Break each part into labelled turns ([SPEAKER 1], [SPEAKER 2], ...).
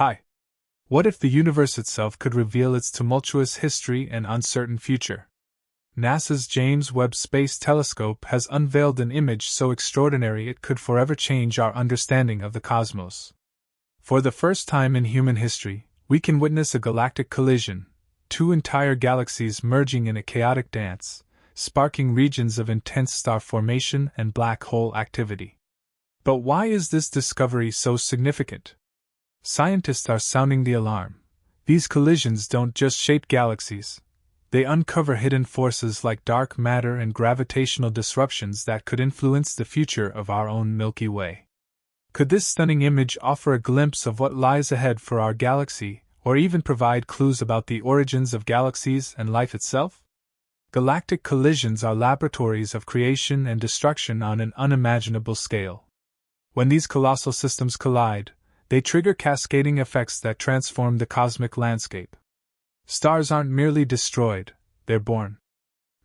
[SPEAKER 1] Hi. What if the universe itself could reveal its tumultuous history and uncertain future? NASA's James Webb Space Telescope has unveiled an image so extraordinary it could forever change our understanding of the cosmos. For the first time in human history, we can witness a galactic collision, two entire galaxies merging in a chaotic dance, sparking regions of intense star formation and black hole activity. But why is this discovery so significant? Scientists are sounding the alarm. These collisions don't just shape galaxies. They uncover hidden forces like dark matter and gravitational disruptions that could influence the future of our own Milky Way. Could this stunning image offer a glimpse of what lies ahead for our galaxy, or even provide clues about the origins of galaxies and life itself? Galactic collisions are laboratories of creation and destruction on an unimaginable scale. When these colossal systems collide, they trigger cascading effects that transform the cosmic landscape. Stars aren't merely destroyed, they're born.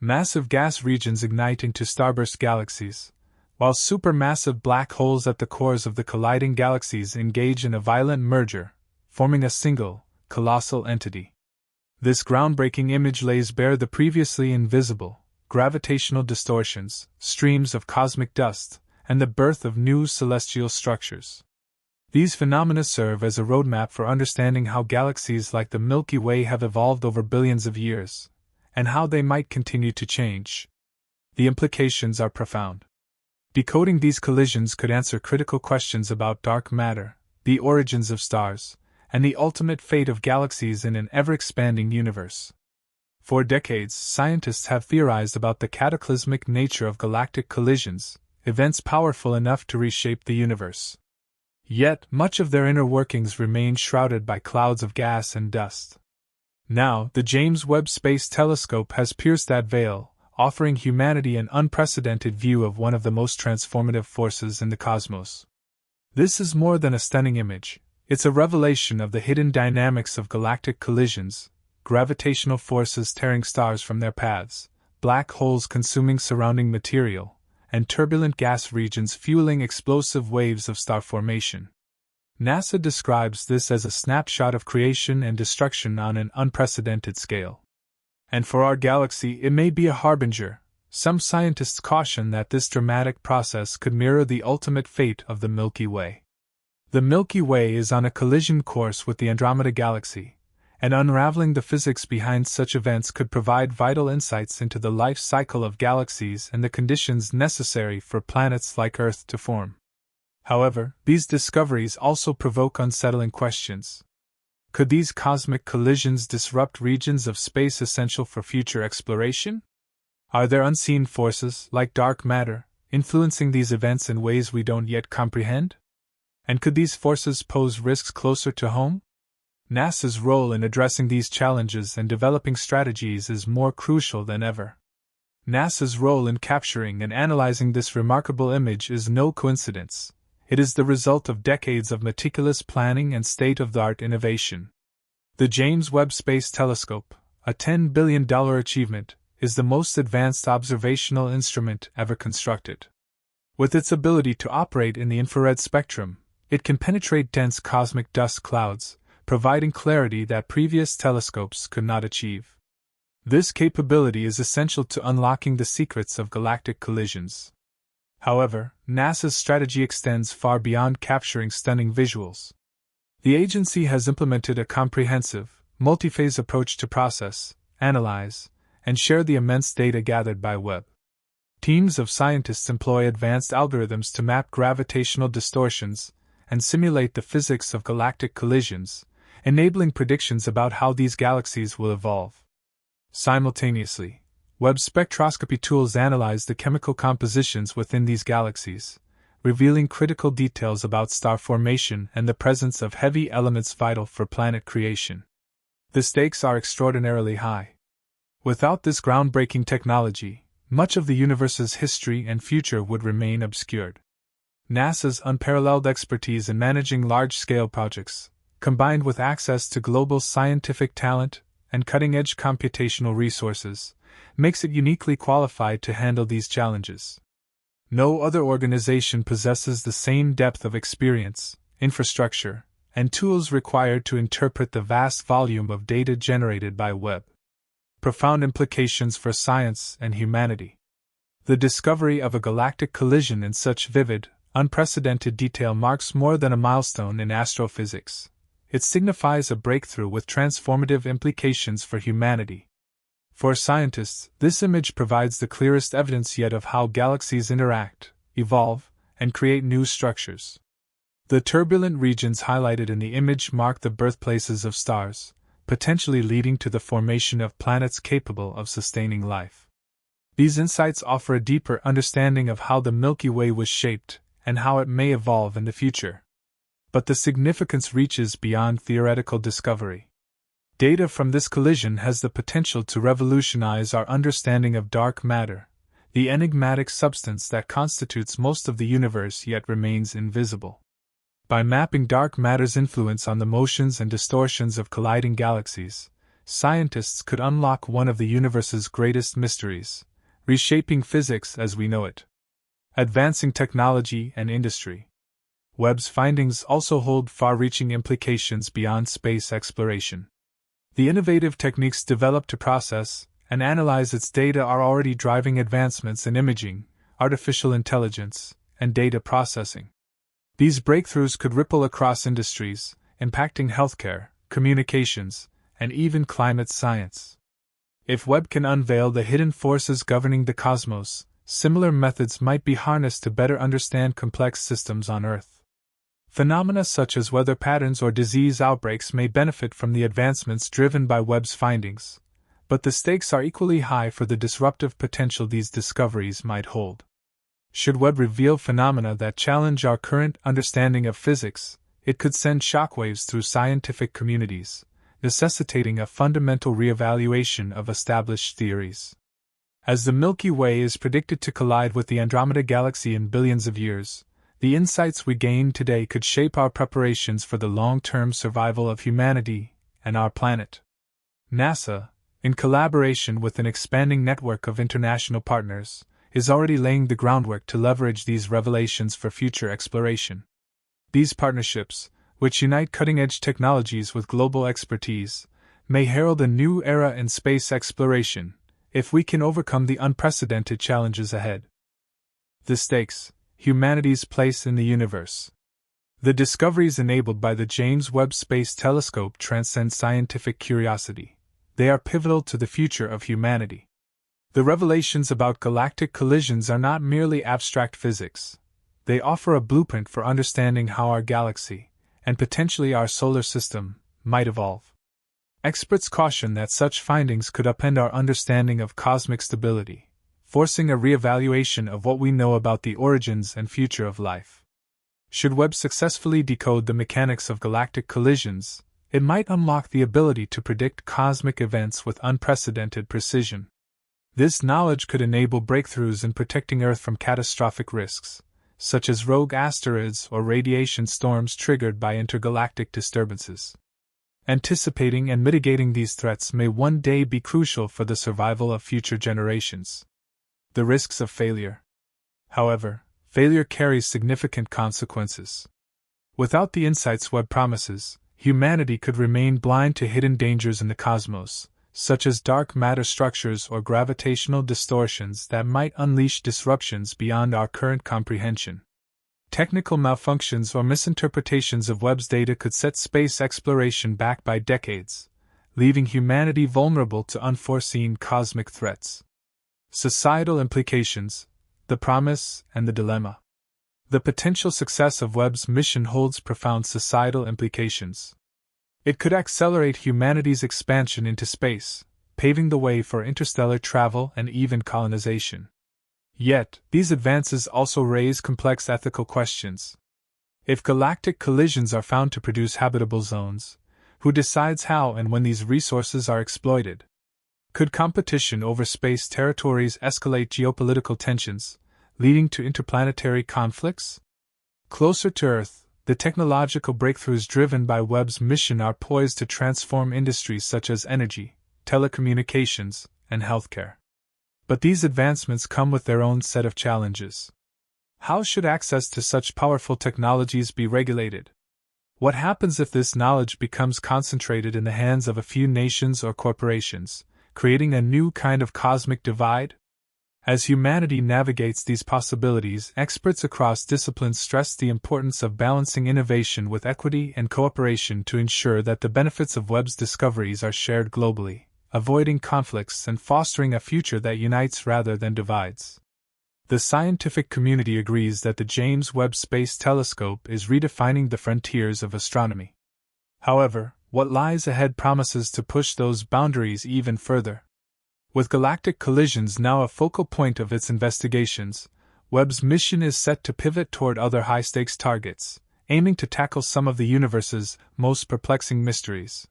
[SPEAKER 1] Massive gas regions ignite into starburst galaxies, while supermassive black holes at the cores of the colliding galaxies engage in a violent merger, forming a single, colossal entity. This groundbreaking image lays bare the previously invisible gravitational distortions, streams of cosmic dust, and the birth of new celestial structures. These phenomena serve as a roadmap for understanding how galaxies like the Milky Way have evolved over billions of years, and how they might continue to change. The implications are profound. Decoding these collisions could answer critical questions about dark matter, the origins of stars, and the ultimate fate of galaxies in an ever-expanding universe. For decades, scientists have theorized about the cataclysmic nature of galactic collisions, events powerful enough to reshape the universe. Yet, much of their inner workings remain shrouded by clouds of gas and dust. Now, the James Webb Space Telescope has pierced that veil, offering humanity an unprecedented view of one of the most transformative forces in the cosmos. This is more than a stunning image. It's a revelation of the hidden dynamics of galactic collisions, gravitational forces tearing stars from their paths, black holes consuming surrounding material, and turbulent gas regions fueling explosive waves of star formation. NASA describes this as a snapshot of creation and destruction on an unprecedented scale. And for our galaxy, it may be a harbinger. Some scientists caution that this dramatic process could mirror the ultimate fate of the Milky Way. The Milky Way is on a collision course with the Andromeda Galaxy, and unraveling the physics behind such events could provide vital insights into the life cycle of galaxies and the conditions necessary for planets like Earth to form. However, these discoveries also provoke unsettling questions. Could these cosmic collisions disrupt regions of space essential for future exploration? Are there unseen forces, like dark matter, influencing these events in ways we don't yet comprehend? And could these forces pose risks closer to home? NASA's role in addressing these challenges and developing strategies is more crucial than ever. NASA's role in capturing and analyzing this remarkable image is no coincidence. It is the result of decades of meticulous planning and state-of-the-art innovation. The James Webb Space Telescope, a $10 billion achievement, is the most advanced observational instrument ever constructed. With its ability to operate in the infrared spectrum, it can penetrate dense cosmic dust clouds, providing clarity that previous telescopes could not achieve. This capability is essential to unlocking the secrets of galactic collisions. However, NASA's strategy extends far beyond capturing stunning visuals. The agency has implemented a comprehensive, multi-phase approach to process, analyze, and share the immense data gathered by Webb. Teams of scientists employ advanced algorithms to map gravitational distortions and simulate the physics of galactic collisions, enabling predictions about how these galaxies will evolve. Simultaneously, Webb spectroscopy tools analyze the chemical compositions within these galaxies, revealing critical details about star formation and the presence of heavy elements vital for planet creation. The stakes are extraordinarily high. Without this groundbreaking technology, much of the universe's history and future would remain obscured. NASA's unparalleled expertise in managing large-scale projects, combined with access to global scientific talent and cutting-edge computational resources, makes it uniquely qualified to handle these challenges. No other organization possesses the same depth of experience, infrastructure, and tools required to interpret the vast volume of data generated by Webb. Profound implications for science and humanity. The discovery of a galactic collision in such vivid, unprecedented detail marks more than a milestone in astrophysics. It signifies a breakthrough with transformative implications for humanity. For scientists, this image provides the clearest evidence yet of how galaxies interact, evolve, and create new structures. The turbulent regions highlighted in the image mark the birthplaces of stars, potentially leading to the formation of planets capable of sustaining life. These insights offer a deeper understanding of how the Milky Way was shaped and how it may evolve in the future. But the significance reaches beyond theoretical discovery. Data from this collision has the potential to revolutionize our understanding of dark matter, the enigmatic substance that constitutes most of the universe yet remains invisible. By mapping dark matter's influence on the motions and distortions of colliding galaxies, scientists could unlock one of the universe's greatest mysteries, reshaping physics as we know it. Advancing technology and industry. Webb's findings also hold far-reaching implications beyond space exploration. The innovative techniques developed to process and analyze its data are already driving advancements in imaging, artificial intelligence, and data processing. These breakthroughs could ripple across industries, impacting healthcare, communications, and even climate science. If Webb can unveil the hidden forces governing the cosmos, similar methods might be harnessed to better understand complex systems on Earth. Phenomena such as weather patterns or disease outbreaks may benefit from the advancements driven by Webb's findings, but the stakes are equally high for the disruptive potential these discoveries might hold. Should Webb reveal phenomena that challenge our current understanding of physics, it could send shockwaves through scientific communities, necessitating a fundamental reevaluation of established theories. As the Milky Way is predicted to collide with the Andromeda Galaxy in billions of years, the insights we gain today could shape our preparations for the long-term survival of humanity and our planet. NASA, in collaboration with an expanding network of international partners, is already laying the groundwork to leverage these revelations for future exploration. These partnerships, which unite cutting-edge technologies with global expertise, may herald a new era in space exploration, if we can overcome the unprecedented challenges ahead. The stakes. Humanity's place in the universe. The discoveries enabled by the James Webb Space Telescope transcend scientific curiosity. They are pivotal to the future of humanity. The revelations about galactic collisions are not merely abstract physics. They offer a blueprint for understanding how our galaxy, and potentially our solar system, might evolve. Experts caution that such findings could upend our understanding of cosmic stability, forcing a re-evaluation of what we know about the origins and future of life. Should Webb successfully decode the mechanics of galactic collisions, it might unlock the ability to predict cosmic events with unprecedented precision. This knowledge could enable breakthroughs in protecting Earth from catastrophic risks, such as rogue asteroids or radiation storms triggered by intergalactic disturbances. Anticipating and mitigating these threats may one day be crucial for the survival of future generations. The risks of failure. However, failure carries significant consequences. Without the insights Webb promises, humanity could remain blind to hidden dangers in the cosmos, such as dark matter structures or gravitational distortions that might unleash disruptions beyond our current comprehension. Technical malfunctions or misinterpretations of Webb's data could set space exploration back by decades, leaving humanity vulnerable to unforeseen cosmic threats. Societal implications, the promise and the dilemma. The potential success of Webb's mission holds profound societal implications. It could accelerate humanity's expansion into space, paving the way for interstellar travel and even colonization. Yet, these advances also raise complex ethical questions. If galactic collisions are found to produce habitable zones, who decides how and when these resources are exploited? Could competition over space territories escalate geopolitical tensions, leading to interplanetary conflicts? Closer to Earth, the technological breakthroughs driven by Webb's mission are poised to transform industries such as energy, telecommunications, and healthcare. But these advancements come with their own set of challenges. How should access to such powerful technologies be regulated? What happens if this knowledge becomes concentrated in the hands of a few nations or corporations, creating a new kind of cosmic divide? As humanity navigates these possibilities, experts across disciplines stress the importance of balancing innovation with equity and cooperation to ensure that the benefits of Webb's discoveries are shared globally, avoiding conflicts and fostering a future that unites rather than divides. The scientific community agrees that the James Webb Space Telescope is redefining the frontiers of astronomy. However, what lies ahead promises to push those boundaries even further. With galactic collisions now a focal point of its investigations, Webb's mission is set to pivot toward other high-stakes targets, aiming to tackle some of the universe's most perplexing mysteries.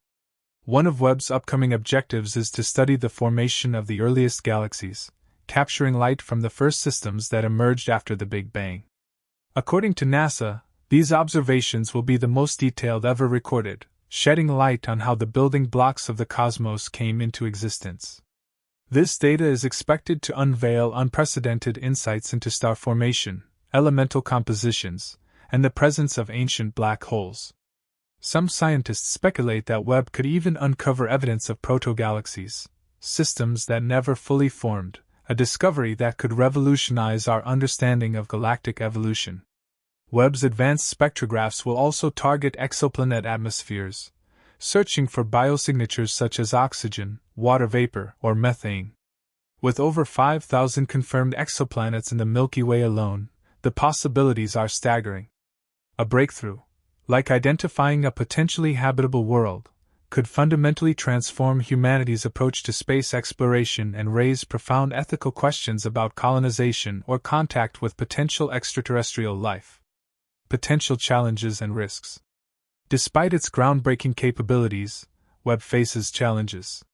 [SPEAKER 1] One of Webb's upcoming objectives is to study the formation of the earliest galaxies, capturing light from the first systems that emerged after the Big Bang. According to NASA, these observations will be the most detailed ever recorded, shedding light on how the building blocks of the cosmos came into existence. This data is expected to unveil unprecedented insights into star formation, elemental compositions, and the presence of ancient black holes. Some scientists speculate that Webb could even uncover evidence of proto-galaxies, systems that never fully formed, a discovery that could revolutionize our understanding of galactic evolution. Webb's advanced spectrographs will also target exoplanet atmospheres, searching for biosignatures such as oxygen, water vapor, or methane. With over 5,000 confirmed exoplanets in the Milky Way alone, the possibilities are staggering. A breakthrough, like identifying a potentially habitable world, could fundamentally transform humanity's approach to space exploration and raise profound ethical questions about colonization or contact with potential extraterrestrial life. Potential challenges and risks. Despite its groundbreaking capabilities, Webb faces challenges.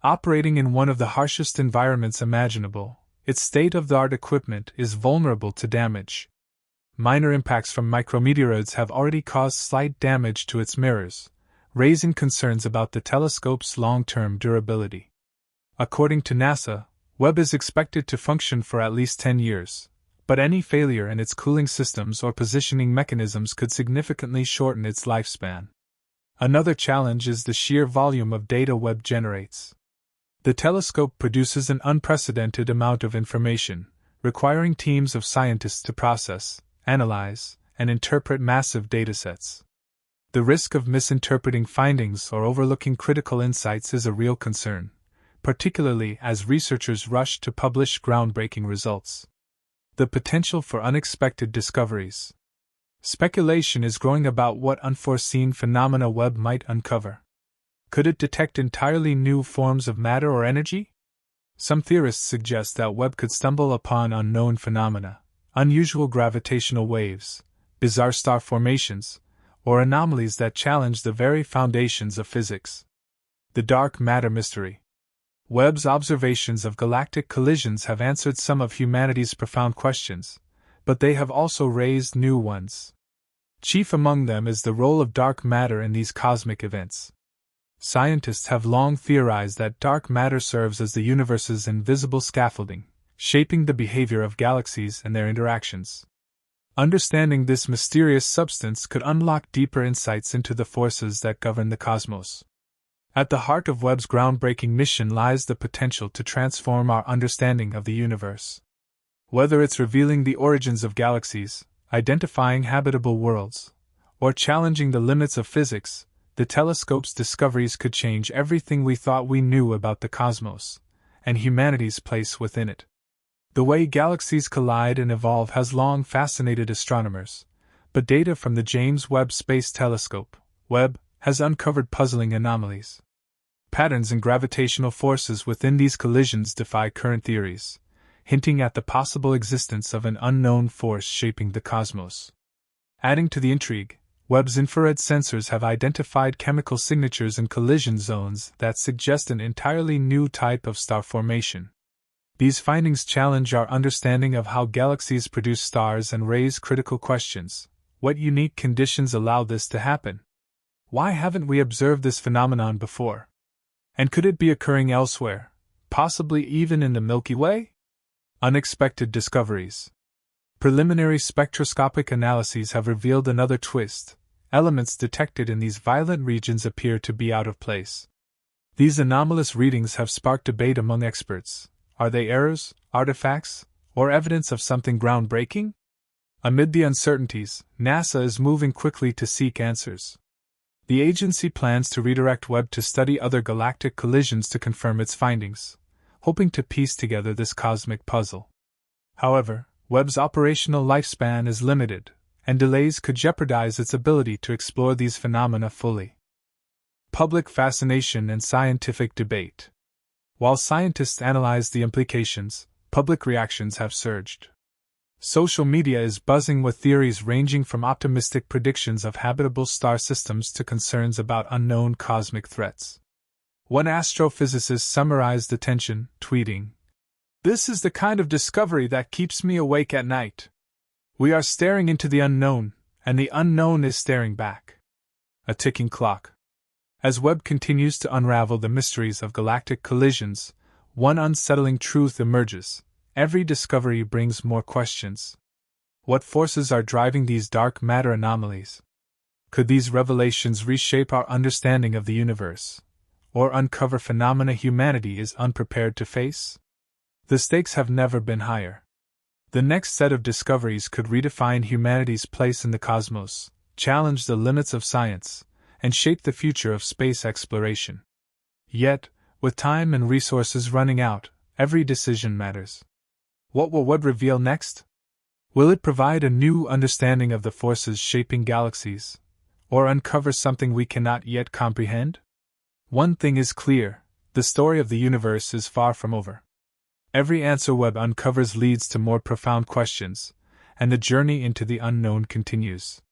[SPEAKER 1] Operating in one of the harshest environments imaginable, its state-of-the-art equipment is vulnerable to damage. Minor impacts from micrometeoroids have already caused slight damage to its mirrors, raising concerns about the telescope's long-term durability. According to NASA, Webb is expected to function for at least 10 years, but any failure in its cooling systems or positioning mechanisms could significantly shorten its lifespan. Another challenge is the sheer volume of data Webb generates. The telescope produces an unprecedented amount of information, requiring teams of scientists to process, analyze, and interpret massive datasets. The risk of misinterpreting findings or overlooking critical insights is a real concern, particularly as researchers rush to publish groundbreaking results. The potential for unexpected discoveries. Speculation is growing about what unforeseen phenomena Webb might uncover. Could it detect entirely new forms of matter or energy? Some theorists suggest that Webb could stumble upon unknown phenomena, unusual gravitational waves, bizarre star formations, or anomalies that challenge the very foundations of physics. The dark matter mystery. Webb's observations of galactic collisions have answered some of humanity's profound questions, but they have also raised new ones. Chief among them is the role of dark matter in these cosmic events. Scientists have long theorized that dark matter serves as the universe's invisible scaffolding, shaping the behavior of galaxies and their interactions. Understanding this mysterious substance could unlock deeper insights into the forces that govern the cosmos. At the heart of Webb's groundbreaking mission lies the potential to transform our understanding of the universe. Whether it's revealing the origins of galaxies, identifying habitable worlds, or challenging the limits of physics, the telescope's discoveries could change everything we thought we knew about the cosmos, and humanity's place within it. The way galaxies collide and evolve has long fascinated astronomers, but data from the James Webb Space Telescope, Webb, has uncovered puzzling anomalies. Patterns in gravitational forces within these collisions defy current theories, hinting at the possible existence of an unknown force shaping the cosmos. Adding to the intrigue, Webb's infrared sensors have identified chemical signatures in collision zones that suggest an entirely new type of star formation. These findings challenge our understanding of how galaxies produce stars and raise critical questions. What unique conditions allow this to happen? Why haven't we observed this phenomenon before? And could it be occurring elsewhere, possibly even in the Milky Way? Unexpected discoveries. Preliminary spectroscopic analyses have revealed another twist, Elements detected in these violent regions appear to be out of place. These anomalous readings have sparked debate among experts. Are they errors, artifacts, or evidence of something groundbreaking? Amid the uncertainties, NASA is moving quickly to seek answers. The agency plans to redirect Webb to study other galactic collisions to confirm its findings, hoping to piece together this cosmic puzzle. However, Webb's operational lifespan is limited, and delays could jeopardize its ability to explore these phenomena fully. Public fascination and scientific debate. While scientists analyze the implications, public reactions have surged. Social media is buzzing with theories ranging from optimistic predictions of habitable star systems to concerns about unknown cosmic threats. One astrophysicist summarized the tension, tweeting, "This is the kind of discovery that keeps me awake at night. We are staring into the unknown, and the unknown is staring back." A ticking clock. As Webb continues to unravel the mysteries of galactic collisions, one unsettling truth emerges. Every discovery brings more questions. What forces are driving these dark matter anomalies? Could these revelations reshape our understanding of the universe, or uncover phenomena humanity is unprepared to face? The stakes have never been higher. The next set of discoveries could redefine humanity's place in the cosmos, challenge the limits of science, and shape the future of space exploration. Yet, with time and resources running out, every decision matters. What will Webb reveal next? Will it provide a new understanding of the forces shaping galaxies, or uncover something we cannot yet comprehend? One thing is clear: the story of the universe is far from over. Every answer Webb uncovers leads to more profound questions, and the journey into the unknown continues.